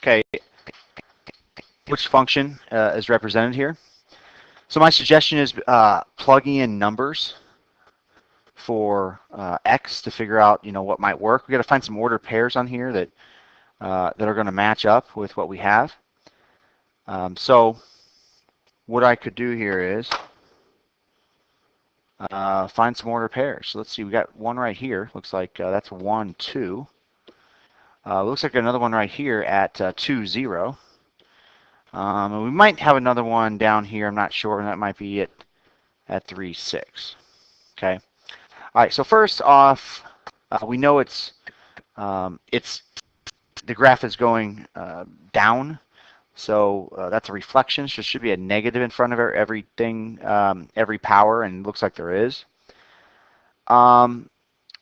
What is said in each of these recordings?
Okay, which function is represented here? So my suggestion is plugging in numbers for x to figure out, what might work. We got to find some ordered pairs on here that that are going to match up with what we have. So what I could do here is find some ordered pairs. So let's see, we got one right here. Looks like that's 1, 2. Looks like another one right here at 2, 0. And we might have another one down here. I'm not sure. And that might be it at 3, 6. Okay. All right. So first off, we know it's the graph is going down. So that's a reflection. So there should be a negative in front of everything, every power, and it looks like there is.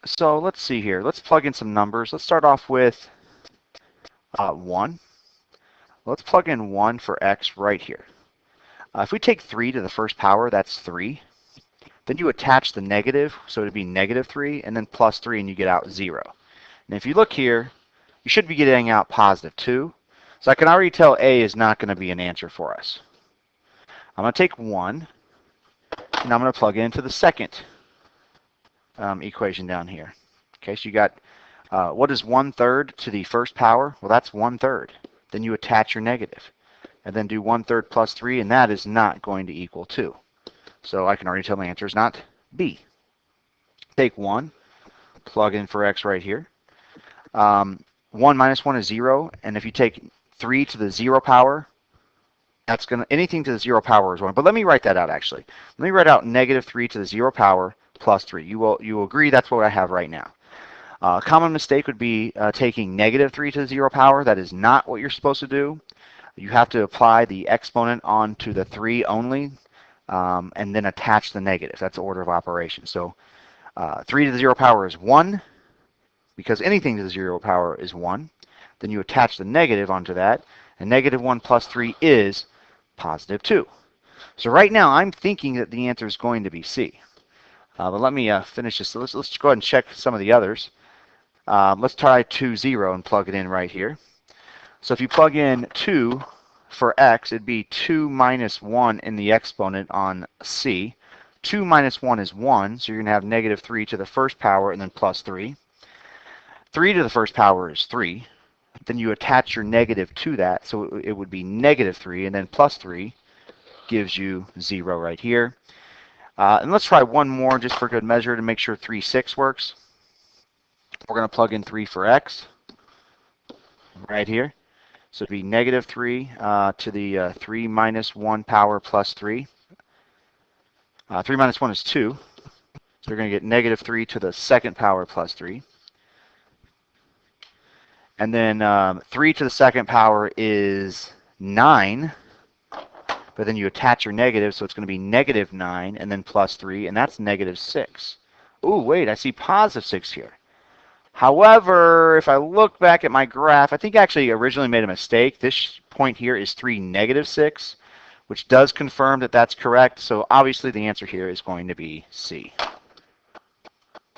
So let's see here. Let's plug in some numbers. Let's start off with 1. Let's plug in 1 for x right here. If we take 3 to the first power, that's 3. Then you attach the negative, so it'd be negative 3, and then plus 3, and you get out 0. And if you look here, you should be getting out positive 2. So I can already tell A is not going to be an answer for us. I'm going to take 1, and I'm going to plug it into the second equation down here. Okay, so you got, what is 1/3 to the first power? Well, that's 1/3. Then you attach your negative, and then do 1/3 plus 3, and that is not going to equal 2. So I can already tell my answer is not B. Take 1, plug in for x right here. 1 minus 1 is 0, and if you take 3 to the 0 power, that's going to, anything to the 0 power is 1. But let me write that out actually. Let me write out negative 3 to the 0 power plus 3. You will agree that's what I have right now. A common mistake would be taking negative 3 to the 0 power. That is not what you're supposed to do. You have to apply the exponent onto the 3 only, and then attach the negative. That's the order of operations. So 3 to the 0 power is 1, because anything to the 0 power is 1. Then you attach the negative onto that, and negative 1 plus 3 is positive 2. So right now I'm thinking that the answer is going to be C. But let me finish this. So let's go ahead and check some of the others. Let's try 2, 0 and plug it in right here. So if you plug in 2 for x, it'd be 2 minus 1 in the exponent on C. 2 minus 1 is 1, so you're going to have negative 3 to the first power and then plus 3. 3 to the first power is 3. Then you attach your negative to that, so it would be negative 3, and then plus 3 gives you 0 right here. And let's try one more just for good measure to make sure 3, 6 works. We're going to plug in 3 for x right here. So it'd be negative 3 to the 3 minus 1 power plus 3. 3 minus 1 is 2. So we're going to get negative 3 to the second power plus 3. And then 3 to the second power is 9. But then you attach your negative, so it's going to be negative 9 and then plus 3, and that's negative 6. Ooh, wait, I see positive 6 here. However, if I look back at my graph, I think I actually originally made a mistake. This point here is 3, negative 6, which does confirm that that's correct. So obviously the answer here is going to be C.